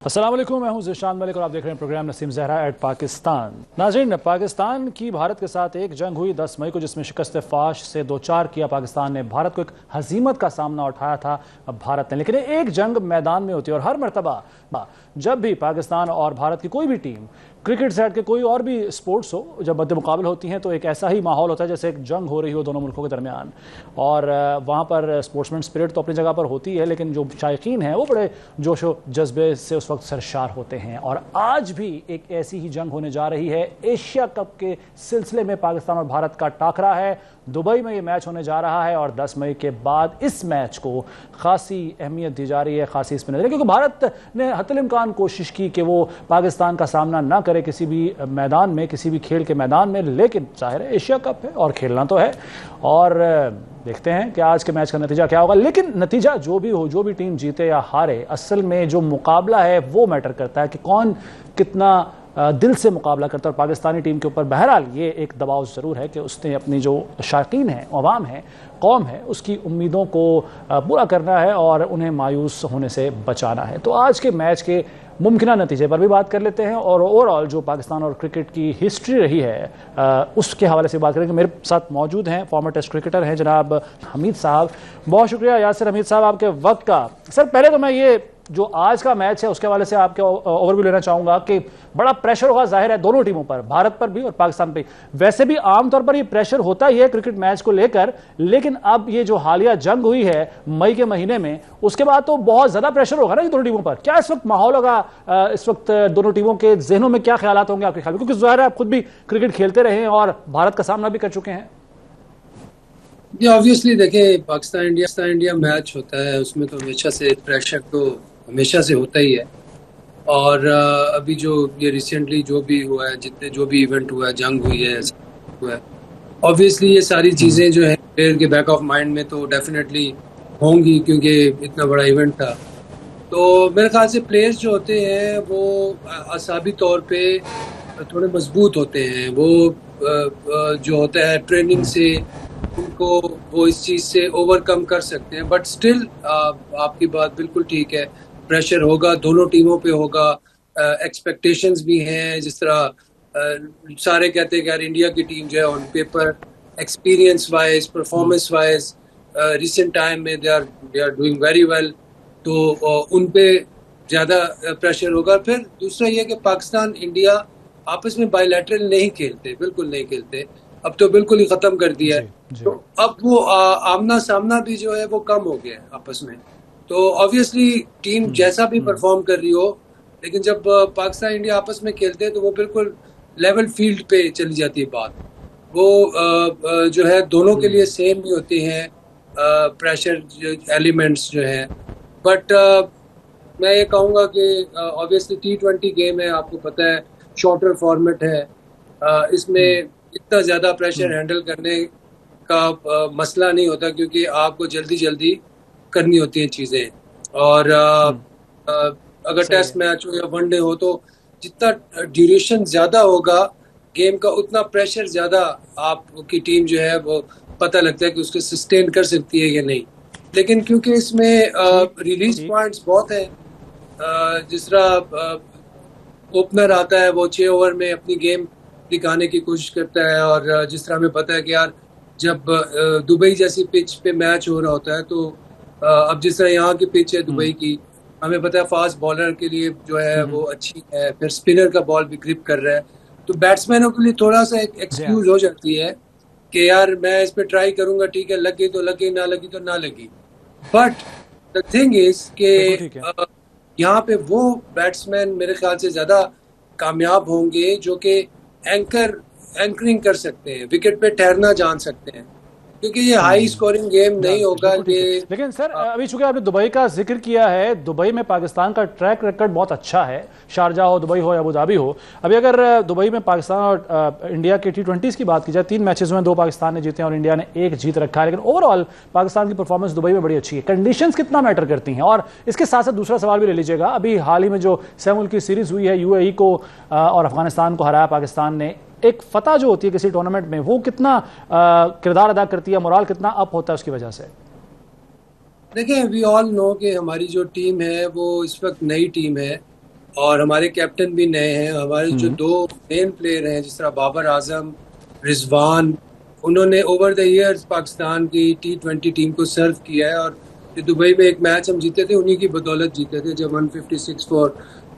السلام علیکم، میں ہوں ذیشان ملک اور آپ دیکھ رہے ہیں پروگرام نسیم زہرا ایٹ پاکستان۔ ناظرین، پاکستان کی بھارت کے ساتھ ایک جنگ ہوئی 10 مئی کو، جس میں شکست فاش سے دوچار کیا پاکستان نے۔ بھارت کو ایک ہزیمت کا سامنا اٹھایا تھا بھارت نے، لیکن ایک جنگ میدان میں ہوتی ہے اور ہر مرتبہ جب بھی پاکستان اور بھارت کی کوئی بھی ٹیم کرکٹ سے ہٹ کے کوئی اور بھی سپورٹس ہو جب مد مقابل ہوتی ہیں تو ایک ایسا ہی ماحول ہوتا ہے جیسے ایک جنگ ہو رہی ہو دونوں ملکوں کے درمیان، اور وہاں پر سپورٹس مین سپرٹ تو اپنی جگہ پر ہوتی ہے، لیکن جو شائقین ہیں وہ بڑے جوش و جذبے سے اس وقت سرشار ہوتے ہیں۔ اور آج بھی ایک ایسی ہی جنگ ہونے جا رہی ہے۔ ایشیا کپ کے سلسلے میں پاکستان اور بھارت کا ٹاکرا ہے، دبئی میں یہ میچ ہونے جا رہا ہے، اور 10 مئی کے بعد اس میچ کو خاصی اہمیت دی جا رہی ہے، خاصی اس میں نظر ہے، کیونکہ بھارت نے حتی الامکان کوشش کی کہ وہ پاکستان کا سامنا نہ کرے کسی بھی میدان میں، کسی بھی کھیل کے میدان میں، لیکن ظاہر ہے ایشیا کپ ہے اور کھیلنا تو ہے، اور دیکھتے ہیں کہ آج کے میچ کا نتیجہ کیا ہوگا۔ لیکن نتیجہ جو بھی ہو، جو بھی ٹیم جیتے یا ہارے، اصل میں جو مقابلہ ہے وہ میٹر کرتا ہے کہ کون کتنا دل سے مقابلہ کرتا ہے، اور پاکستانی ٹیم کے اوپر بہرحال یہ ایک دباؤ ضرور ہے کہ اس نے اپنی جو شائقین ہیں، عوام ہیں، قوم ہے، اس کی امیدوں کو پورا کرنا ہے اور انہیں مایوس ہونے سے بچانا ہے۔ تو آج کے میچ کے ممکنہ نتیجے پر بھی بات کر لیتے ہیں، اور اوور آل جو پاکستان اور کرکٹ کی ہسٹری رہی ہے اس کے حوالے سے بات کریں گے۔ میرے ساتھ موجود ہیں فارمر ٹیسٹ کرکٹر ہیں جناب حمید صاحب۔ بہت شکریہ یاسر حمید صاحب آپ کے وقت کا۔ سر، پہلے تو میں یہ جو آج کا میچ ہے اس کے حوالے سے آپ کے اوور ویو لینا چاہوں گا کہ بڑا پریشر ہوگا ظاہر ہے دونوں ٹیموں پر، بھارت پر بھی اور پاکستان پہ۔ ویسے بھی عام طور پر یہ پریشر ہوتا ہی ہے کرکٹ میچ کو لے کر، لیکن اب یہ جو حالیہ جنگ ہوئی ہے مئی کے مہینے میں، اس کے بعد تو بہت زیادہ پریشر ہوگا نا یہ دونوں ٹیموں پر۔ کیا اس وقت ماحول ہوگا، اس وقت دونوں ٹیموں کے ذہنوں میں کیا خیالات ہوں گے آپ کے خیال میں، کیونکہ ظاہر ہے آپ خود بھی کرکٹ کھیلتے رہے ہیں اور بھارت کا سامنا بھی کر چکے ہیں؟ جی آبویسلی دیکھیں، پاکستان انڈیا میچ ہوتا ہے، اس میں تو ہمیشہ سے پریشر تو ہمیشہ سے ہوتا ہی ہے، اور ابھی جو یہ ریسنٹلی جو بھی ہوا ہے، جتنے جو بھی ایونٹ ہوا ہے، جنگ ہوئی ہے، آبویسلی یہ ساری چیزیں جو ہے پلیئر کے بیک آف مائنڈ میں تو ڈیفینیٹلی ہوں گی، کیونکہ اتنا بڑا ایونٹ تھا۔ تو میرے خیال سے پلیئرز جو ہوتے ہیں وہ اعصابی طور پہ تھوڑے مضبوط ہوتے ہیں، وہ جو ہوتا ہے ٹریننگ سے ان کو وہ اس چیز سے اوور کم کر سکتے ہیں، بٹ سٹل آپ کی بات بالکل ٹھیک ہے، پریشر ہوگا، دونوں ٹیموں پہ ہوگا، ایکسپیکٹیشنز بھی ہیں، جس طرح سارے کہتے ہیں کہ یار انڈیا کی ٹیم جو ہے on paper experience wise, performance wise recent time میں they are doing very well, تو ان پہ زیادہ پریشر ہوگا۔ پھر دوسرا یہ کہ پاکستان انڈیا آپس میں بائی لیٹرل نہیں کھیلتے، بالکل نہیں کھیلتے، اب تو بالکل ہی ختم کر دیا ہے، تو اب وہ آمنا سامنا بھی جو ہے وہ کم ہو گیا ہے آپس میں۔ تو آبویسلی ٹیم جیسا بھی پرفارم کر رہی ہو، لیکن جب پاکستان انڈیا آپس میں کھیلتے ہیں تو وہ بالکل لیول فیلڈ پہ چلی جاتی ہے بات، وہ جو ہے دونوں کے لیے سیم ہی ہوتے ہیں پریشر ایلیمنٹس جو ہیں، بٹ میں یہ کہوں گا کہ آبویسلی T20 گیم ہے، آپ کو پتہ ہے شارٹر فارمیٹ ہے، اس میں اتنا زیادہ پریشر ہینڈل کرنے کا مسئلہ نہیں ہوتا، کیونکہ آپ کو جلدی جلدی کرنی ہوتی ہیں چیزیں، اور اگر ٹیسٹ میچ ہو یا ون ڈے ہو تو جتنا ڈیوریشن زیادہ ہوگا گیم کا، اتنا پریشر زیادہ آپ کی ٹیم جو ہے وہ پتہ لگتا ہے کہ اس کو سسٹین کر سکتی ہے یا نہیں۔ لیکن کیونکہ اس میں ریلیز پوائنٹس بہت ہیں، جس طرح اوپنر آتا ہے وہ 6 اوور میں اپنی گیم دکھانے کی کوشش کرتا ہے، اور جس طرح ہمیں پتہ ہے کہ یار جب دبئی جیسی پچ پہ میچ ہو رہا ہوتا ہے، تو اب جس طرح یہاں کی پچ ہے دبئی کی، ہمیں پتہ ہے فاسٹ بالر کے لیے جو ہے وہ اچھی ہے، پھر اسپنر کا بال بھی گرپ کر رہا ہے، تو بیٹسمینوں کے لیے تھوڑا سا ایک ایکسکیوز ہو جاتی ہے کہ یار میں اس پہ ٹرائی کروں گا، ٹھیک ہے، لگ گئی تو لگی، نہ لگی تو نہ لگی، بٹ دا تھنگ از کہ یہاں پہ وہ بیٹسمین میرے خیال سے زیادہ کامیاب ہوں گے جو کہ اینکرنگ کر سکتے ہیں، وکٹ پہ ٹھہرنا جان سکتے ہیں، کیونکہ یہ ہائی سکورنگ گیم نہیں ہوگا۔ لیکن سر ابھی چونکہ آپ نے دبئی کا ذکر کیا ہے، دبئی میں پاکستان کا ٹریک ریکارڈ بہت اچھا ہے، شارجہ ہو، دبئی ہو یا ابو ظہبی ہو۔ ابھی اگر دبئی میں پاکستان اور انڈیا کے T20s کی بات کی جائے، 3 میچز میں 2 پاکستان نے جیتے ہیں اور انڈیا نے 1 جیت رکھا ہے، لیکن اوور آل پاکستان کی پرفارمنس دبئی میں بڑی اچھی ہے۔ کنڈیشنز کتنا میٹر کرتی ہیں؟ اور اس کے ساتھ ساتھ دوسرا سوال بھی لے لیجیے گا، ابھی حال ہی میں جو 7 ملک کی سیریز ہوئی ہے، UAE کو اور افغانستان کو ہرایا پاکستان نے، ایک فتح جو ہوتی ہے کسی ٹورنامنٹ میں وہ کتنا کردار ادا کرتی ہے، مورال کتنا اپ ہوتا ہے اس کی وجہ سے؟ دیکھیں، وی آل نو کہ ہماری جو ٹیم ہے وہ اس وقت نئی ٹیم ہے، اور ہمارے کیپٹن بھی نئے ہیں. ہمارے جو 2 مین پلیئر ہیں جس طرح بابر اعظم, رضوان, انہوں نے اوور دا ایئرز پاکستان کی T20 ٹیم کو سرو کیا ہے. اور دبئی میں ایک میچ ہم جیتے تھے, انہی کی بدولت جیتے تھے, جب 156 فار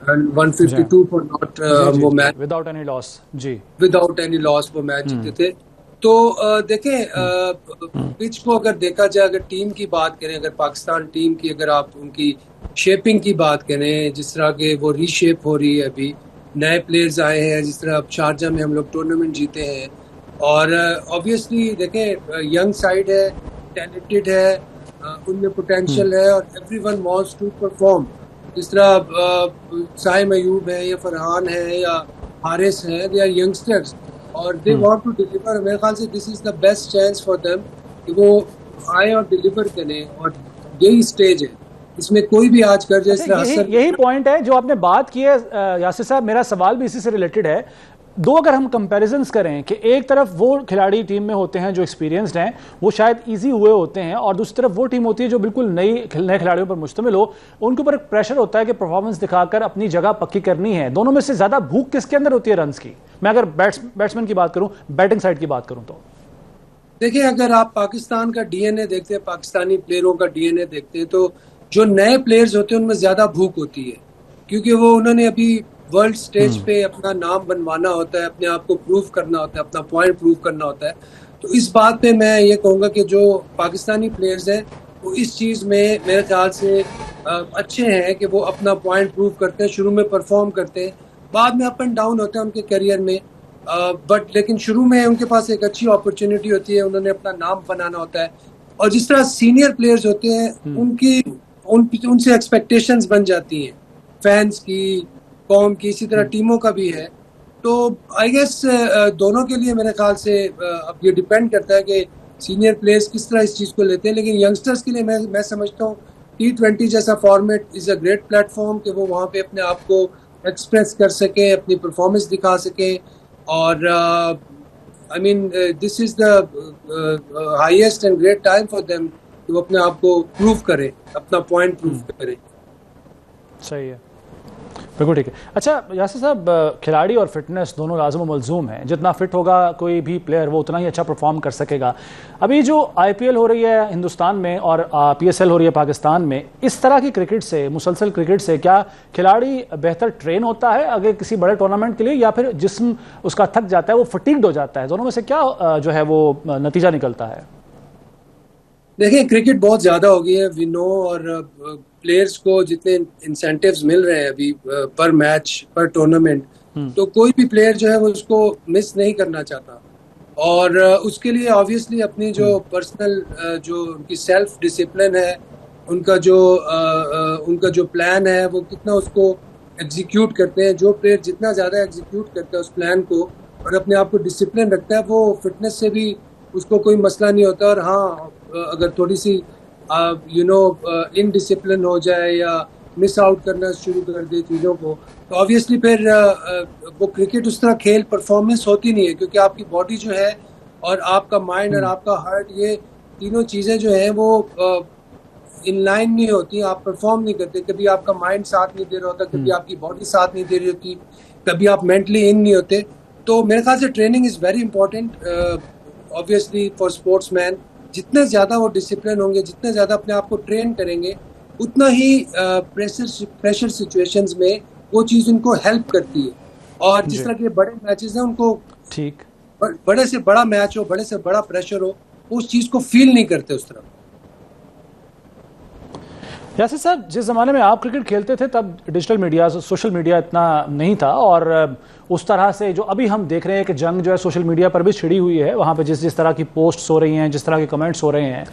152 فار ناٹ وہ میچ وداؤٹ اینی لاس, جی وداؤٹ اینی لاس وہ میچ جیتے تھے. تو دیکھیں پچ کو اگر دیکھا جائے, اگر ٹیم کی بات کریں, اگر پاکستان ٹیم کی اگر آپ ان کی شیپنگ کی بات کریں, جس طرح کہ وہ ری شیپ ہو رہی ہے, ابھی نئے پلیئرز آئے ہیں, جس طرح اب شارجہ میں ہم لوگ ٹورنامنٹ جیتے ہیں, اور آبویسلی دیکھیں ینگ سائڈ ہے, ٹیلنٹڈ ہے, ان میں پوٹینشیل ہے, اور every one wants to perform. جس طرح سائم ایوب ہے یا فرحان ہے یا حارث ہے, دے آر ینگسٹرز اور دے وانٹ ٹو ڈیلیور. میرے خیال سے this is the best chance for them کہ وہ آئے اور ڈیلیور کریں, اور یہی اسٹیج ہے, اس میں کوئی بھی آج کر جائے. یہی پوائنٹ ہے جو آپ نے بات کی ہے یاسر صاحب. میرا سوال بھی اسی سے ریلیٹڈ ہے. اگر ہم کمپیریزنز کریں کہ ایک طرف وہ کھلاڑی ٹیم میں ہوتے ہیں جو ایکسپیرینسڈ ہیں, وہ شاید ایزی ہوئے ہوتے ہیں, اور دوسری طرف وہ ٹیم ہوتی ہے جو بالکل نئے کھلاڑیوں پر مشتمل ہو, ان کے اوپر ایک پریشر ہوتا ہے کہ پرفارمنس دکھا کر اپنی جگہ پکی کرنی ہے. دونوں میں سے زیادہ بھوک کس کے اندر ہوتی ہے رنز کی؟ میں اگر بیٹسمین کی بات کروں, بیٹنگ سائڈ کی بات کروں تو دیکھیں, اگر آپ پاکستان کا ڈی این اے دیکھتے ہیں, پاکستانی پلیئروں کا ڈی این اے دیکھتے ہیں, تو جو نئے پلیئرز ہوتے ہیں ان میں زیادہ بھوک ہوتی ہے, کیونکہ وہ انہوں نے ابھی ورلڈ سٹیج پہ اپنا نام بنوانا ہوتا ہے, اپنے آپ کو پروو کرنا ہوتا ہے, اپنا پوائنٹ پروو کرنا ہوتا ہے. تو اس بات پہ میں یہ کہوں گا کہ جو پاکستانی پلیئرز ہیں وہ اس چیز میں میرے خیال سے اچھے ہیں کہ وہ اپنا پوائنٹ پروو کرتے ہیں, شروع میں پرفارم کرتے ہیں, بعد میں اپ اینڈ ڈاؤن ہوتا ہے ان کے کیریئر میں, بٹ لیکن شروع میں ان کے پاس ایک اچھی اپرچونٹی ہوتی ہے, انہوں نے اپنا نام بنانا ہوتا ہے. اور جس طرح سینئر پلیئرز ہوتے ہیں ان سے ایکسپیکٹیشنز بن جاتی ہیں فینس کی, قوم کی, اسی طرح ٹیموں کا بھی ہے. تو آئی گیس دونوں کے لیے میرے خیال سے اب یہ ڈیپینڈ کرتا ہے کہ سینئر پلیئرز کس طرح اس چیز کو لیتے ہیں. لیکن ینگسٹرز کے لیے میں سمجھتا ہوں T20 جیسا format is a great plate form کہ وہ وہاں پہ اپنے آپ کو ایکسپریس کر سکیں, اپنی پرفارمنس دکھا سکیں, اور I mean this is the highest and great time for them کہ وہ اپنے آپ کو پروو کریں, اپنا پوائنٹ پروو کریں. صحیح ہے, بالکل ٹھیک ہے. اچھا یاسر صاحب, کھلاڑی اور فٹنس دونوں لازم و ملزوم ہیں. جتنا فٹ ہوگا کوئی بھی پلیئر وہ اتنا ہی اچھا پرفارم کر سکے گا. ابھی جو IPL ہو رہی ہے ہندوستان میں اور PSL ہو رہی ہے پاکستان میں, اس طرح کی کرکٹ سے, مسلسل کرکٹ سے, کیا کھلاڑی بہتر ٹرین ہوتا ہے اگر کسی بڑے ٹورنامنٹ کے لیے, یا پھر جسم اس کا تھک جاتا ہے, وہ فٹیگڈ ہو جاتا ہے؟ دونوں میں سے کیا جو ہے وہ نتیجہ نکلتا ہے؟ دیکھیں کرکٹ بہت زیادہ ہو گئی ہے, وی نو, اور پلیئرز کو جتنے انسینٹیوز مل رہے ہیں ابھی پر میچ, پر ٹورنامنٹ, تو کوئی بھی پلیئر جو ہے وہ اس کو مس نہیں کرنا چاہتا. اور اس کے لیے آبویسلی اپنی جو پرسنل جو ان کی سیلف ڈسپلن ہے, ان کا جو پلان ہے وہ کتنا اس کو ایگزیکیوٹ کرتے ہیں. جو پلیئر جتنا زیادہ ایگزیکیوٹ کرتا ہے اس پلان کو اور اپنے آپ کو ڈسپلن رکھتا ہے, وہ فٹنس سے بھی اس کو کوئی مسئلہ نہیں ہوتا. اور ہاں, اگر تھوڑی سی ان ڈسپلن ہو جائے یا مس آؤٹ کرنا شروع کر دے چیزوں کو, تو آبویسلی پھر وہ کرکٹ اس طرح کھیل پرفارمنس ہوتی نہیں ہے, کیونکہ آپ کی باڈی جو ہے اور آپ کا مائنڈ اور آپ کا ہارٹ, یہ تینوں چیزیں جو ہیں وہ ان لائن نہیں ہوتی, آپ پرفارم نہیں کرتے. کبھی آپ کا مائنڈ ساتھ نہیں دے رہا ہوتا, کبھی آپ کی باڈی ساتھ نہیں دے رہی ہوتی, کبھی آپ مینٹلی ان نہیں ہوتے. تو میرے خیال سے training is very important obviously for sportsmen. جتنے زیادہ وہ ڈسپلن ہوں گے, جتنے زیادہ اپنے آپ کو ٹرین کریں گے, اتنا ہی پریشر سچویشنز میں وہ چیز ان کو ہیلپ کرتی ہے. اور جس طرح کے بڑے میچز ہیں, ان کو ٹھیک بڑے سے بڑا میچ ہو, بڑے سے بڑا پریشر ہو, اس چیز کو فیل نہیں کرتے اس طرح. یاسر صاحب, جس زمانے میں آپ کرکٹ کھیلتے تھے تب ڈیجیٹل میڈیا, سوشل میڈیا اتنا نہیں تھا, اور اس طرح سے جو ابھی ہم دیکھ رہے ہیں کہ جنگ جو ہے سوشل میڈیا پر بھی چھڑی ہوئی ہے, وہاں پہ جس طرح کی پوسٹس ہو رہی ہیں, جس طرح کے کمنٹس ہو رہے ہیں.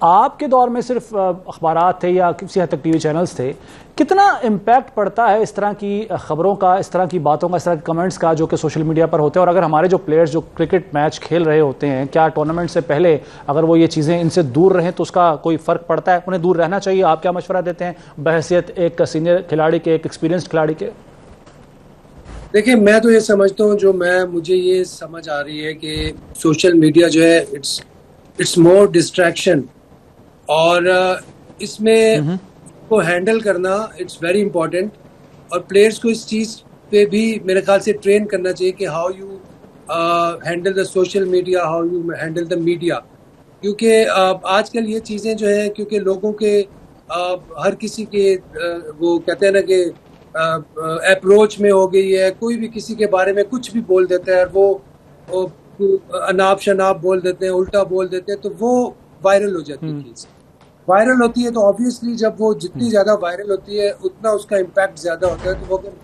آپ کے دور میں صرف اخبارات تھے یا کسی حد تک ٹی وی چینلز تھے, کتنا امپیکٹ پڑتا ہے اس طرح کی خبروں کا, اس طرح کی باتوں کا, اس طرح کے کمنٹس کا جو کہ سوشل میڈیا پر ہوتے ہیں؟ اور اگر ہمارے جو پلیئرز جو کرکٹ میچ کھیل رہے ہوتے ہیں, کیا ٹورنامنٹ سے پہلے اگر وہ یہ چیزیں ان سے دور رہیں تو اس کا کوئی فرق پڑتا ہے؟ انہیں دور رہنا چاہیے؟ آپ کیا مشورہ دیتے ہیں بحیثیت ایک سینئر کھلاڑی کے, ایک ایکسپیرینسڈ کھلاڑی کے؟ دیکھیں, میں تو یہ سمجھتا ہوں, مجھے یہ سمجھ آ رہی ہے کہ سوشل میڈیا جو ہے اٹس مور ڈسٹریکشن, اور اس میں کو ہینڈل کرنا اٹس ویری امپورٹنٹ. اور پلیئرس کو اس چیز پہ بھی میرے خیال سے ٹرین کرنا چاہیے کہ how you handle the social media, how you handle the media. کیونکہ آج کل یہ چیزیں جو ہے کیونکہ لوگوں کے ہر کسی کے وہ کہتے ہیں نا کہ اپروچ میں ہو گئی ہے، کوئی بھی کسی کے بارے میں کچھ بھی بول دیتا ہے، وہ اناپ شناپ بول دیتے ہیں، الٹا بول دیتے ہیں، تو وہ وائرل ہو جاتی ہے. چیز وائرل ہوتی ہے تو آبویسلی جب وہ جتنی زیادہ وائرل ہوتی ہے اتنا اس کا امپیکٹ زیادہ ہوتا ہے. تو وہ اگر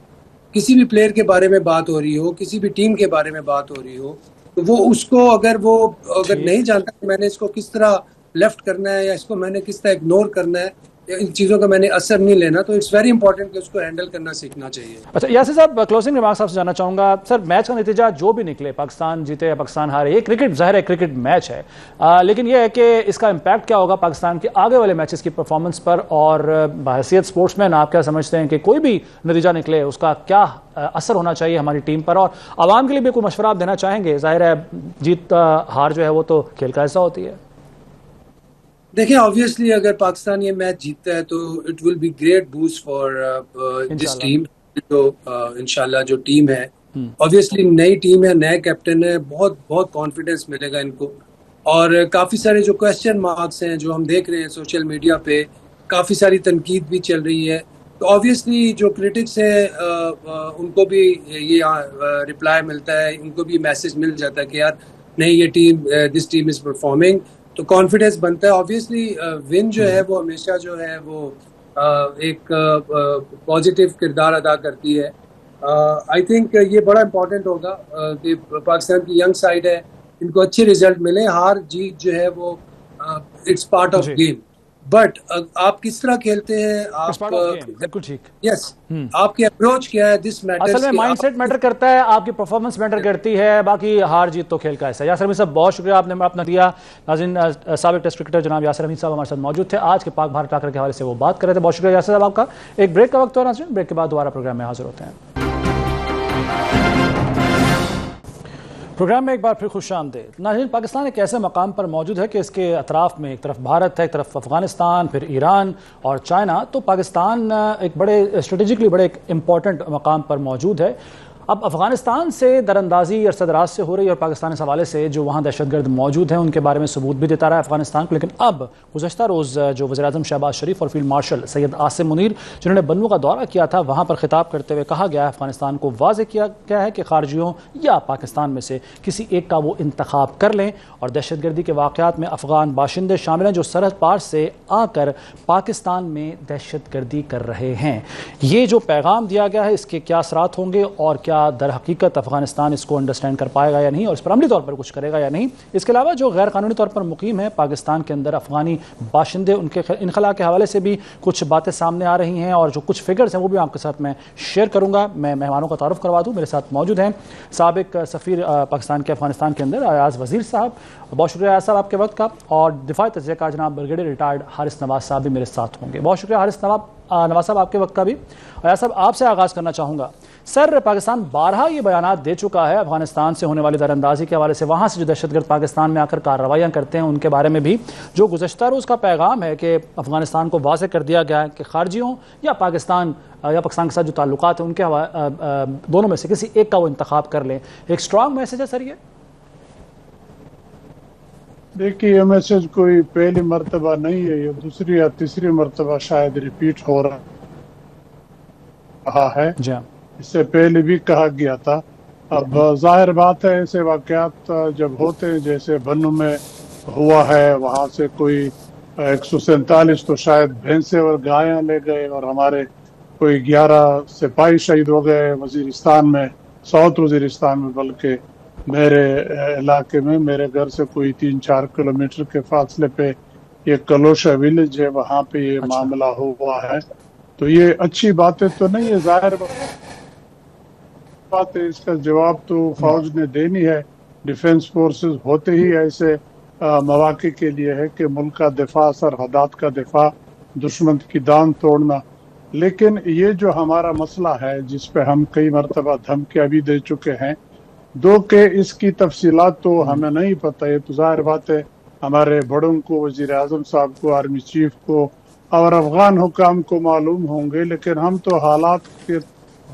کسی بھی پلیئر کے بارے میں بات ہو رہی ہو، کسی بھی ٹیم کے بارے میں بات ہو رہی ہو، تو وہ اس کو اگر نہیں جانتا کہ میں نے اس کو کس طرح لیفٹ کرنا ہے یا اس کو میں نے کس طرح اگنور کرنا ہے، ان چیزوں کا میں نے اثر نہیں لینا، تو اٹس ویری امپورٹنٹ کہ اس کو ہینڈل کرنا سیکھنا چاہیے. اچھا یاسر صاحب، کلوزنگ ریمارکس آپ سے جاننا چاہوں گا. سر میچ کا نتیجہ جو بھی نکلے، پاکستان جیتے یا پاکستان ہارے، یہ کرکٹ ظاہر ہے کرکٹ میچ ہے، لیکن یہ ہے کہ اس کا امپیکٹ کیا ہوگا پاکستان کے آگے والے میچز کی پرفارمنس پر، اور بحیثیت سپورٹس مین آپ کیا سمجھتے ہیں کہ کوئی بھی نتیجہ نکلے اس کا کیا اثر ہونا چاہیے ہماری ٹیم پر، اور عوام کے لیے بھی کوئی مشورہ آپ دینا چاہیں گے؟ ظاہر ہے جیت ہار جو ہے وہ تو کھیل کا حصہ ہوتی ہے. دیکھیں آبویسلی اگر پاکستان یہ میچ جیتتا ہے تو it will be great boost for this team. جو انشاءاللہ جو ٹیم ہے آبویسلی نئی ٹیم ہے، نئے کیپٹن ہے، بہت بہت کانفیڈنس ملے گا ان کو. اور کافی سارے جو کویسچن مارکس ہیں جو ہم دیکھ رہے ہیں سوشل میڈیا پہ، کافی ساری تنقید بھی چل رہی ہے، تو آبویسلی جو کرٹکس ہیں ان کو بھی یہ رپلائی ملتا ہے، ان کو بھی میسج مل جاتا ہے کہ یار نہیں یہ team this team is performing, تو کانفیڈنس بنتا ہے. آبویسلی ون جو ہے وہ ہمیشہ جو ہے وہ ایک پازیٹیو کردار ادا کرتی ہے. آئی تھنک یہ بڑا امپورٹنٹ ہوگا کہ پاکستان کی ینگ سائڈ ہے، ان کو اچھے ریزلٹ ملیں. ہار جیت جو ہے وہ it's part of game, but آپ کس طرح کھیلتے ہیں، آپ بالکل ٹھیک، یس آپ کی اپروچ کیا ہے، دس میٹرز. اصل میں مائنڈ سیٹ میٹر کرتا ہے، آپ کی پرفارمنس میٹر کرتی ہے، باقی ہار جیت تو کھیل کا حصہ ہے. یاسر حمید صاحب بہت شکریہ، آپ نے اپنا دیا. ناظرین، سابق ٹیسٹ کرکٹر جناب یاسر حمید صاحب ہمارے ساتھ موجود تھے، آج کے پاک بھارت ٹاکرے کے حوالے سے وہ بات کر رہے تھے. بہت شکریہ یاسر صاحب آپ کا. ایک بریک کا وقت ہو. ناظرین بریک کے بعد دوبارہ پروگرام میں حاضر ہوتے ہیں. پروگرام میں ایک بار پھر خوش آمدید. ناظرین، پاکستان ایک ایسے مقام پر موجود ہے کہ اس کے اطراف میں ایک طرف بھارت ہے، ایک طرف افغانستان، پھر ایران اور چائنا. تو پاکستان ایک بڑے اسٹریٹجکلی بڑے ایک امپورٹنٹ مقام پر موجود ہے. اب افغانستان سے دراندازی عرصہ دراز سے ہو رہی ہے، اور پاکستان اس حوالے سے جو وہاں دہشت گرد موجود ہیں ان کے بارے میں ثبوت بھی دیتا رہا ہے افغانستان کو. لیکن اب گزشتہ روز جو وزیر اعظم شہباز شریف اور فیلڈ مارشل سید عاصم منیر جنہوں نے بنو کا دورہ کیا تھا، وہاں پر خطاب کرتے ہوئے کہا گیا ہے، افغانستان کو واضح کیا گیا ہے کہ خارجیوں یا پاکستان میں سے کسی ایک کا وہ انتخاب کر لیں، اور دہشت گردی کے واقعات میں افغان باشندے شامل ہیں جو سرحد پار سے آ کر پاکستان میں دہشت گردی کر رہے ہیں. یہ جو پیغام دیا گیا ہے اس کے کیا اثرات ہوں گے، اور کیا در حقیقت افغانستان اس کو انڈرسٹینڈ کر پائے گا یا نہیں، اور اس پر عملی طور پر کچھ کرے گا یا نہیں. اس کے علاوہ جو غیر قانونی طور پر مقیم ہیں پاکستان کے اندر افغانی باشندے، ان کے انخلا کے حوالے سے بھی کچھ باتیں سامنے آ رہی ہیں، اور جو کچھ فگرز ہیں وہ بھی آپ کے ساتھ میں شیئر کروں گا. میں مہمانوں کا تعارف کروا دوں. میرے ساتھ موجود ہیں سابق سفیر پاکستان کے افغانستان کے اندر ایاز وزیر صاحب. بہت شکریہ ایاز صاحب آپ کے وقت کا. اور دفاعی تجزیہ کار جناب بریگیڈیئر ریٹائرڈ حارث نواز صاحب بھی میرے ساتھ ہوں گے. بہت شکریہ حارث نواز صاحب آپ کے وقت کا بھی. ایاز صاحب آپ سے آغاز کرنا چاہوں گا. سر، پاکستان بارہا یہ بیانات دے چکا ہے افغانستان سے ہونے والی در اندازی کے حوالے سے، وہاں سے جو دہشت گرد پاکستان میں آ کر کارروائیاں کرتے ہیں ان کے بارے میں بھی. جو گزشتہ روز کا پیغام ہے کہ افغانستان کو واضح کر دیا گیا ہے کہ خارجیوں یا پاکستان کے ساتھ جو تعلقات ہیں ان کے دونوں میں سے کسی ایک کا وہ انتخاب کر لیں، ایک اسٹرانگ میسج ہے سر یہ؟ دیکھیے یہ میسج کوئی پہلی مرتبہ نہیں ہے، یہ دوسری یا تیسری مرتبہ شاید ریپیٹ ہو رہا ہے. جی ہاں، اس سے پہلے بھی کہا گیا تھا. اب ظاہر بات ہے ایسے واقعات جب ہوتے ہیں جیسے بنو میں ہوا ہے، وہاں سے کوئی 147 تو شاید بھینسیں اور گایاں لے گئے، اور ہمارے کوئی 11 سپاہی شہید ہو گئے وزیرستان میں، ساؤتھ وزیرستان میں، بلکہ میرے علاقے میں میرے گھر سے کوئی 3-4 کلومیٹر کے فاصلے پہ یہ کلوشا ولیج ہے، وہاں پہ یہ معاملہ ہوا ہے. تو یہ اچھی باتیں تو نہیں ہے، ظاہر بات ہے اس کا جواب تو فوج نے دینی ہے. ڈیفنس فورسز ہوتے ہی ایسے مواقع کے لیے ہے کہ ملک کا دفاع، سرحدات کا دفاع، دشمن کی دان توڑنا. لیکن یہ جو ہمارا مسئلہ ہے جس پہ ہم کئی مرتبہ دھمکیاں بھی دے چکے ہیں، کہ اس کی تفصیلات تو ہمیں نہیں پتہ. یہ تو ظاہر بات ہے ہمارے بڑوں کو، وزیر اعظم صاحب کو، آرمی چیف کو اور افغان حکام کو معلوم ہوں گے، لیکن ہم تو حالات کے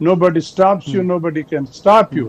nobody stops you, nobody can stop you,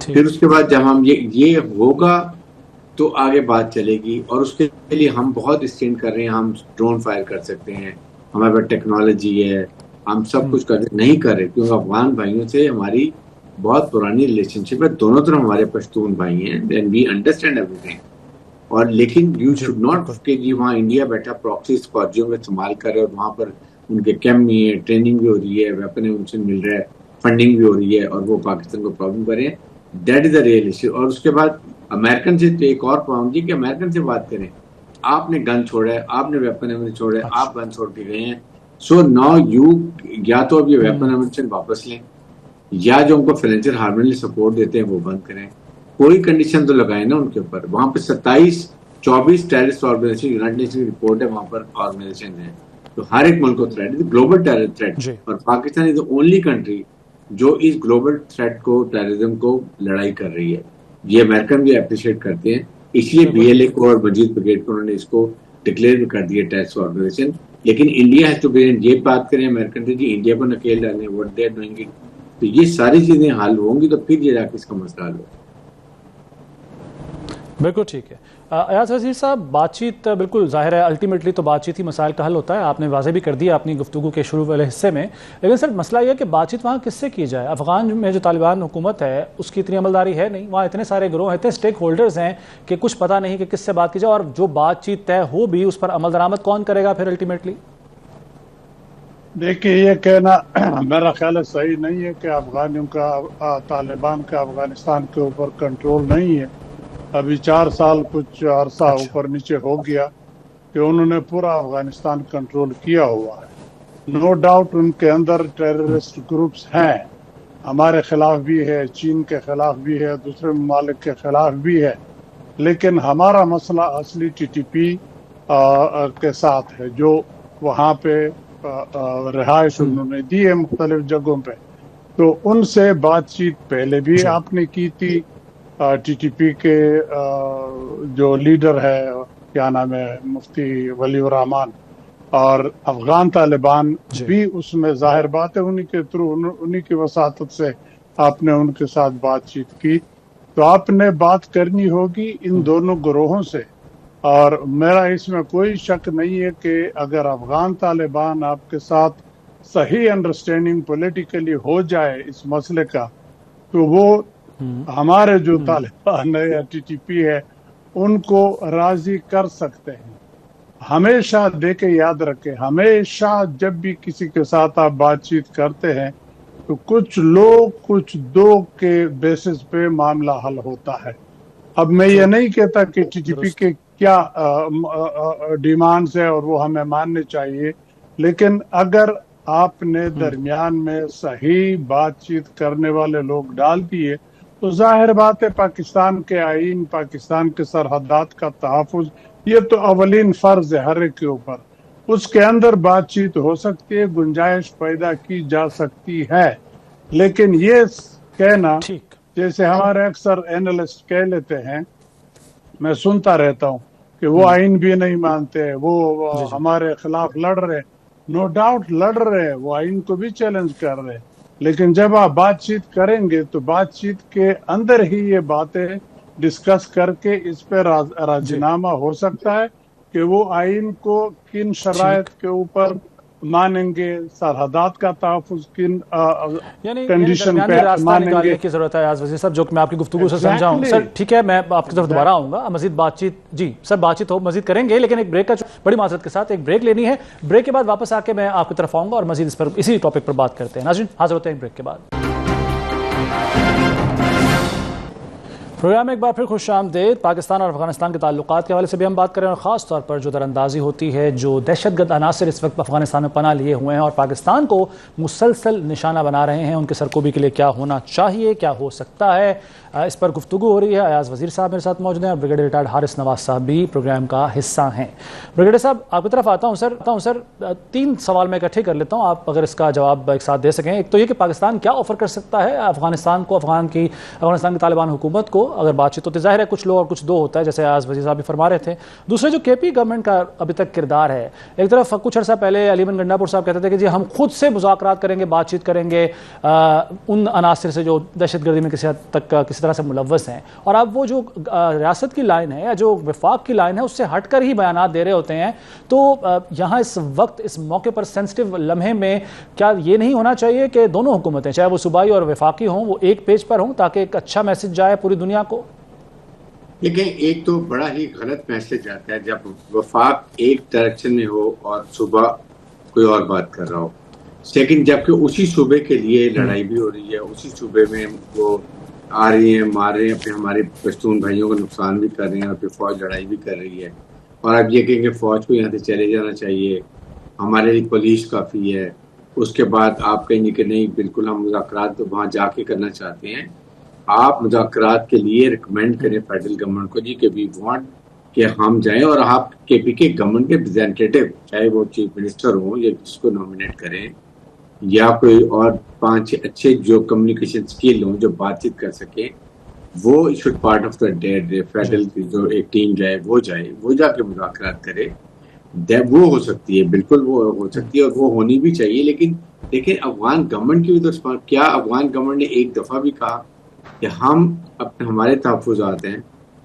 پھر اس کے بعد جب ہم یہ ہوگا تو آگے بات چلے گی، اور اس کے لیے ہم بہت اسٹینڈ کر رہے ہیں. ہم ڈرون فائر کر سکتے ہیں، ہمارے پاس ٹیکنالوجی ہے، ہم سب کچھ نہیں کر رہے کیونکہ افغان بھائیوں سے ہماری بہت پرانی ریلیشن شپ ہے. دونوں طرف ہمارے پشتون بھائی ہیں، then we understand every thing. اور لیکن یو شوڈ ناٹ کہ جی وہاں انڈیا بیٹھا پراکسی فوجیوں میں استعمال کر رہے اور وہاں پر ان کے کیمپ بھی ہے، ٹریننگ بھی ہو رہی ہے، ویپن ان سے مل رہا ہے، فنڈنگ بھی ہو رہی ہے، اور وہ پاکستان کو پرابلم کریں. That is a real issue. اور اس کے بعد امریکن سے ایک اور پاؤں گی کہ امریکن سے بات کریں. آپ نے گن چھوڑا ہے، آپ نے ویپن ایمونیشن چھوڑا ہے، آپ گن چھوڑ کے گئے ہیں. سو ناؤ یو یا تو اب یہ ویپن ایمونیشن واپس لیں، یا جو ان کو فائنینشیل ہارمونیلی سپورٹ دیتے ہیں وہ بند کریں. کوئی کنڈیشن تو لگائیں نا ان کے اوپر. وہاں پہ 24 ٹیررسٹ آرگنائزیشن یونائٹڈ نیشن کی رپورٹ ہے، وہاں پر آرگنائزیشن ہے. تو ہر ایک ملک کو تھریٹ ہے، گلوبل ٹیرر تھریٹ. اور پاکستان از دا اونلی کنٹری جو اس گلوبل تھریٹ کو، ٹیررزم کو لڑائی کر رہی ہے. یہ امریکن بھی اپریشیٹ کرتے ہیں، اس لیے بی ایل اے کو اور مجید بریگیڈ کو انہوں نے اس کو ڈکلیئر بھی کر دیا ٹیررسٹ آرگنائزیشن. لیکن انڈیا ہیز ٹو بی، یہ بات کریں امریکن سے جی انڈیا کو نکیل ڈالیں، what they are doing it. تو یہ ساری چیزیں حل ہوں گی تو پھر یہ جا کے اس کا مسئلہ حل ہوگا. بالکل ٹھیک ہے. ایاز وزیر صاحب، بات چیت بالکل ظاہر ہے الٹیمیٹلی تو بات چیت ہی مسائل کا حل ہوتا ہے، آپ نے واضح بھی کر دیا اپنی گفتگو کے شروع والے حصے میں. لیکن سر مسئلہ یہ ہے کہ بات چیت وہاں کس سے کی جائے؟ افغان میں جو طالبان حکومت ہے اس کی اتنی عملداری ہے نہیں، وہاں اتنے سارے گروہ ہیں، اتنے اسٹیک ہولڈرز ہیں کہ کچھ پتہ نہیں کہ کس سے بات کی جائے، اور جو بات چیت طے ہو بھی اس پر عمل درآمد کون کرے گا پھر الٹیمیٹلی؟ دیکھیے یہ کہنا میرا خیال ہے صحیح نہیں ہے کہ افغانیوں کا، طالبان کا افغانستان کے اوپر کنٹرول نہیں ہے. ابھی 4 سال کچھ عرصہ اوپر نیچے ہو گیا کہ انہوں نے پورا افغانستان کنٹرول کیا ہوا ہے. نو ڈاؤٹ ان کے اندر ٹیررسٹ گروپس ہیں، ہمارے خلاف بھی ہے، چین کے خلاف بھی ہے، دوسرے ممالک کے خلاف بھی ہے. لیکن ہمارا مسئلہ اصلی ٹی ٹی پی کے ساتھ ہے، جو وہاں پہ رہائش انہوں نے دی ہے مختلف جگہوں پہ. تو ان سے بات چیت پہلے بھی آپ نے کی تھی. ٹی ٹی پی کے جو لیڈر ہے کیا نام ہے مفتی ولی الرحمان، اور افغان طالبان بھی اس میں ظاہر بات ہے انہی کے تھرو، انہی کی وساطت سے آپ نے ان کے ساتھ بات چیت کی. تو آپ نے بات کرنی ہوگی ان دونوں گروہوں سے. اور میرا اس میں کوئی شک نہیں ہے کہ اگر افغان طالبان آپ کے ساتھ صحیح انڈرسٹینڈنگ پولیٹیکلی ہو جائے اس مسئلے کا، تو وہ ہمارے جو طالبان ہے یا ٹی ٹی پی ہے ان کو راضی کر سکتے ہیں. ہمیشہ دیکھے یاد رکھے، ہمیشہ جب بھی کسی کے ساتھ آپ بات چیت کرتے ہیں تو کچھ لوگ کچھ دو کے بیسس پہ معاملہ حل ہوتا ہے. اب میں یہ نہیں کہتا کہ ٹی ٹی پی کے کیا ڈیمانڈز ہے اور وہ ہمیں ماننے چاہیے، لیکن اگر آپ نے درمیان میں صحیح بات چیت کرنے والے لوگ ڈال دیے تو ظاہر بات ہے پاکستان کے آئین، پاکستان کے سرحدات کا تحفظ یہ تو اولین فرض ہے ہر ایک کے اوپر. اس کے اندر بات چیت ہو سکتی ہے، گنجائش پیدا کی جا سکتی ہے. لیکن یہ کہنا جیسے ہمارے اکثر اینالسٹ کہہ لیتے ہیں، میں سنتا رہتا ہوں کہ وہ آئین بھی نہیں مانتے، وہ ہمارے خلاف لڑ رہے. نو ڈاؤٹ لڑ رہے، وہ آئین کو بھی چیلنج کر رہے. لیکن جب آپ بات چیت کریں گے تو بات چیت کے اندر ہی یہ باتیں ڈسکس کر کے اس پہ راضی نامہ ہو سکتا ہے کہ وہ آئین کو کن شرائط کے اوپر مانیں گے، سرحدات کا تحفظ کن کنڈیشن پہ مانیں گے. کی ضرورت ہے ایاز وزیر صاحب، جو کہ میں آپ کی گفتگو سے سمجھا ہوں. سر ٹھیک ہے، میں آپ کی طرف دوبارہ آؤں گا، مزید بات چیت جی سر بات چیت مزید کریں گے، لیکن ایک بریک کا بڑی معذرت کے ساتھ ایک بریک لینی ہے. بریک کے بعد واپس آ کے میں آپ کی طرف آؤں گا اور مزید اس پر اسی ٹاپک پر بات کرتے ہیں. ناظرین حاضر ہوتے ہیں بریک کے بعد. پروگرام میں ایک بار پھر خوش آمدید. پاکستان اور افغانستان کے تعلقات کے حوالے سے بھی ہم بات کریں، اور خاص طور پر جو در اندازی ہوتی ہے، جو دہشت گرد عناصر اس وقت افغانستان میں پناہ لیے ہوئے ہیں اور پاکستان کو مسلسل نشانہ بنا رہے ہیں، ان کے سرکوبی کے لیے کیا ہونا چاہیے، کیا ہو سکتا ہے، اس پر گفتگو ہو رہی ہے. ایاز وزیر صاحب میرے ساتھ موجود ہیں اور بریگیڈیئر ریٹائرڈ حارث نواز صاحب بھی پروگرام کا حصہ ہیں. بریگیڈیئر صاحب آپ کی طرف آتا ہوں. سر 3 سوال میں اکٹھے کر لیتا ہوں، آپ اگر اس کا جواب ایک ساتھ دے سکیں. ایک تو یہ کہ پاکستان کیا آفر کر سکتا ہے افغانستان کو، افغانستان کی طالبان حکومت کو اگر بات چیت ہوتی ظاہر ہے کچھ لو اور کچھ دو ہوتا ہے, جیسے آج وزیر صاحب بھی فرما رہے تھے. دوسرے جو کے پی گورنمنٹ کا ابھی تک کردار ہے, ایک طرف کچھ عرصہ پہلے علی بن گنڈا پور صاحب کہتے تھے کہ جی ہم خود سے مذاکرات کریں گے, بات چیت کریں گے ان عناصر سے جو دہشت گردی میں کسی حد تک کسی طرح سے ملوث ہیں, اور اب وہ جو ریاست کی لائن ہے یا جو وفاق کی لائن ہے اس سے ہٹ کر ہی بیانات دے رہے ہوتے ہیں. تو یہاں اس وقت اس موقع پر سینسٹیو لمحے میں کیا یہ نہیں ہونا چاہیے کہ دونوں حکومتیں چاہے وہ صوبائی اور وفاقی ہوں وہ ایک پیج پر ہوں تاکہ ایک اچھا میسج جائے پوری دنیا کو؟ دیکھیں, ایک تو بڑا ہی غلط میسج آتا ہے جب وفاق ایک ڈائریکشن میں ہو اور صوبہ کوئی اور بات کر رہا ہو. سیکنڈ, جبکہ اسی صوبے کے لیے لڑائی بھی ہو رہی ہے, اسی صوبے میں وہ آ رہی ہیں, مار رہے ہیں, پھر ہمارے پشتون بھائیوں کا نقصان بھی کر رہے ہیں, اور پھر فوج لڑائی بھی کر رہی ہے. اور اب یہ کہیں کہ فوج کو یہاں سے چلے جانا چاہیے, ہمارے لیے پولیس کافی ہے. اس کے بعد آپ کہیں گے کہ نہیں بالکل ہم مذاکرات تو وہاں جا کے کرنا چاہتے ہیں. آپ مذاکرات کے لیے ریکمینڈ کریں فیڈرل گورنمنٹ کو, جی کہ وی وانٹ کہ ہم جائیں, اور آپ کے پی کے گورنمنٹ کے ریپرزینٹیٹو چاہے وہ چیف منسٹر ہوں یا جس کو نامینیٹ کریں, یا کوئی اور 5 اچھے جو کمیونیکیشن اسکل ہوں جو بات چیت کر سکیں, وہ should part of the federal کی جو ایک ٹیم جائے, وہ جا کے مذاکرات کرے. وہ ہو سکتی ہے, بالکل وہ ہو سکتی ہے, اور وہ ہونی بھی چاہیے. لیکن دیکھیں افغان گورنمنٹ کی بھی تو کیا افغان گورنمنٹ نے ایک دفعہ بھی کہا کہ ہم ہمارے تحفظات ہیں,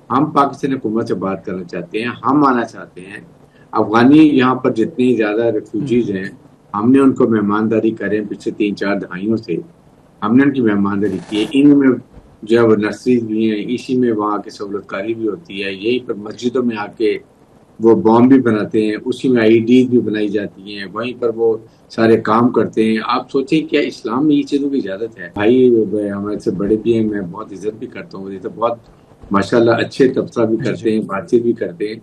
ہم پاکستانی حکومت سے بات کرنا چاہتے ہیں, ہم آنا چاہتے ہیں. افغانی یہاں پر جتنی زیادہ ریفیوجیز ہیں ہم نے ان کو مہمانداری کریں پچھلے 3-4 دہائیوں سے, ہم نے ان کی مہمانداری کی ہے. ان میں جو ہے نرسریز بھی ہیں, اسی میں وہاں کی سہولت کاری بھی ہوتی ہے, یہی پر مسجدوں میں آ کے وہ بام بھی بناتے ہیں, اسی میں آئی ڈیز بھی بنائی جاتی ہیں, وہیں پر وہ سارے کام کرتے ہیں. آپ سوچیں کیا اسلام میں یہ چیزوں کی اجازت ہے؟ بھائی ہمارے سے بڑے بھی ہیں, میں بہت عزت بھی کرتا ہوں, یہ تو بہت ماشاءاللہ اچھے تبصرہ بھی کرتے ہیں, بات چیت بھی کرتے ہیں.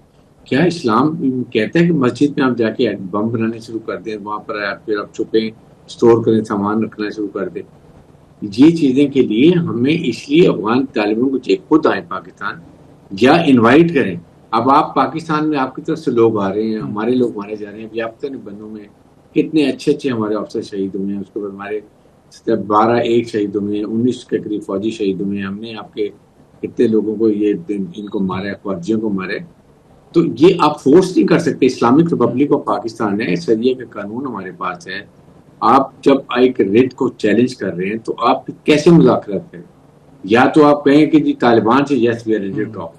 کیا اسلام کہتا ہے کہ مسجد میں آپ جا کے بم بنانے شروع کر دیں, وہاں پر پھر آپ چھپیں, اسٹور کریں, سامان رکھنا شروع کر دیں؟ یہ چیزیں کے لیے ہمیں اس لیے افغان طالبوں کو خود آئیں پاکستان یا انوائٹ کریں. اب آپ پاکستان میں آپ کی طرف سے لوگ آ رہے ہیں, ہمارے لوگ مارے جا رہے ہیں. ابھی آپ بنوں میں کتنے اچھے ہمارے افسر شہید ہوئے ہیں, اس کے بعد ہمارے 12 شہید ہوئے ہیں, 19 کے قریب فوجی شہید ہوئے ہیں. ہم نے آپ کے کتنے لوگوں کو ان کو مارا ہے, فوجیوں کو مارے. تو یہ آپ فورس نہیں کر سکتے. اسلامک ریپبلک آف پاکستان ہے, شریعہ کا قانون ہمارے پاس ہے. آپ جب ایک ریٹ کو چیلنج کر رہے ہیں تو آپ کیسے مذاکرات کریں؟ یا تو آپ کہیں کہ جی طالبان سے yes we are ready to talk,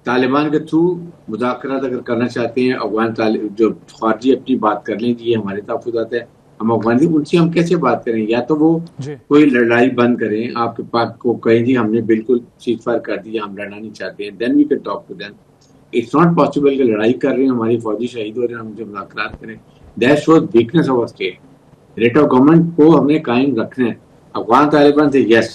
Taliban کے تھرو مذاکرات اگر کرنا چاہتے ہیں, افغان جو خارجی اپنی بات کر لیں, جی یہ ہمارے تحفظات ہے, ہم افغان ان سے ہم کیسے بات کریں؟ یا تو وہ کوئی لڑائی بند کریں, آپ کے پاس کو کہیں جی ہم نے بالکل سیز فائر کر دیا, ہم لڑنا نہیں چاہتے ہیں, then we can talk to them. It's not possible کہ لڑائی کر رہے ہیں, ہماری فوجی شہید ہو رہے ہیں, ہم سے مذاکرات کریں. That shows weakness of state. Writ of government کو ہم نے قائم رکھنا ہے. افغان طالبان سے یس,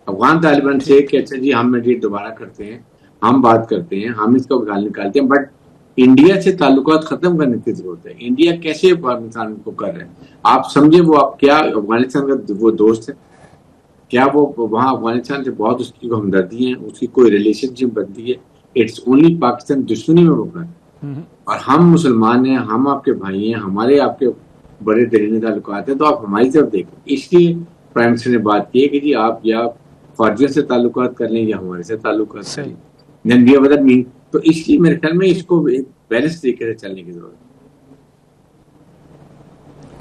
افغان طالبان سے کہ اچھا جی ہم یہ دوبارہ کرتے ہیں, ہم بات کرتے ہیں, ہم اس کا گال نکالتے ہیں, بٹ انڈیا سے تعلقات ختم کرنے کی ضرورت ہے. انڈیا کیسے افغانستان کو کر رہے ہیں؟ آپ سمجھے وہ آپ کیا افغانستان کا وہ دوست ہے؟ کیا وہ وہاں افغانستان سے بہت اس کی ہمدردی ہے, اس کی کوئی ریلیشن شپ بنتی ہے؟ اٹس اونلی پاکستان دشمنی میں وہ ہے. اور ہم مسلمان ہیں, ہم آپ کے بھائی ہیں, ہمارے آپ کے بڑے درینے تعلقات ہیں, تو آپ ہماری طرف دیکھیں. اس لیے پرائم منسٹر نے بات کی ہے کہ جی آپ یا فوجیوں سے تعلقات کر لیں یا ہمارے سے تعلقات کر لیں. تو اس لیے میرے خیال میں اس کو بیلنس طریقے سے چلنے کی ضرورت ہے.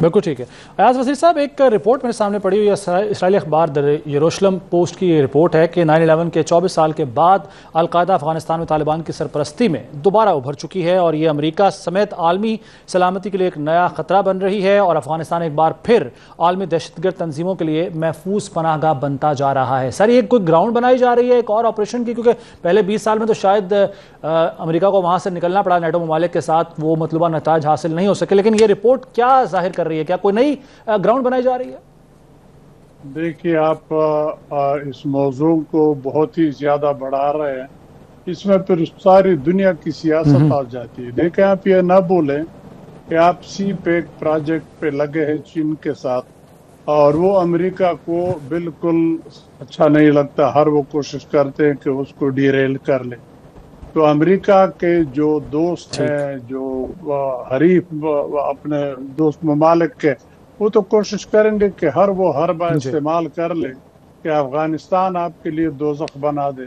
بالکل ٹھیک ہے. ایاز وزیر صاحب, ایک رپورٹ میرے سامنے پڑی ہوئی ہے, اسرائیلی اخبار یروشلم پوسٹ کی یہ رپورٹ ہے کہ 9/11 کے 24 سال کے بعد القاعدہ افغانستان میں طالبان کی سرپرستی میں دوبارہ ابھر چکی ہے, اور یہ امریکہ سمیت عالمی سلامتی کے لیے ایک نیا خطرہ بن رہی ہے, اور افغانستان ایک بار پھر عالمی دہشت گرد تنظیموں کے لیے محفوظ پناہ گاہ بنتا جا رہا ہے. سر, یہ کوئی گراؤنڈ بنائی جا رہی ہے ایک اور آپریشن کی؟ کیونکہ پہلے 20 سال میں تو شاید امریکہ کو وہاں سے نکلنا پڑا, نیٹو ممالک کے ساتھ وہ مطلوبہ نتائج حاصل نہیں ہو سکے. لیکن یہ رپورٹ کیا ظاہر کر رہی ہے؟ کیا کوئی نئی گراؤنڈ بنائی جا رہی ہے؟ دیکھیے, آپ اس موضوع کو بہت ہی زیادہ بڑھا رہے ہیں, اس میں پھر ساری دنیا کی سیاست آ جاتی ہے. دیکھیں, آپ یہ نہ بولیں کہ آپ سی پیک پروجیکٹ پہ لگے ہیں چین کے ساتھ, اور وہ امریکہ کو بالکل اچھا نہیں لگتا, ہر وہ کوشش کرتے ہیں کہ اس کو ڈیریل کر لیں. تو امریکہ کے جو دوست ہیں, جو حریف اپنے دوست ممالک کے, وہ تو کوشش کریں گے کہ ہر وہ حربہ استعمال کر لے کہ افغانستان آپ کے لیے دوزخ بنا دے.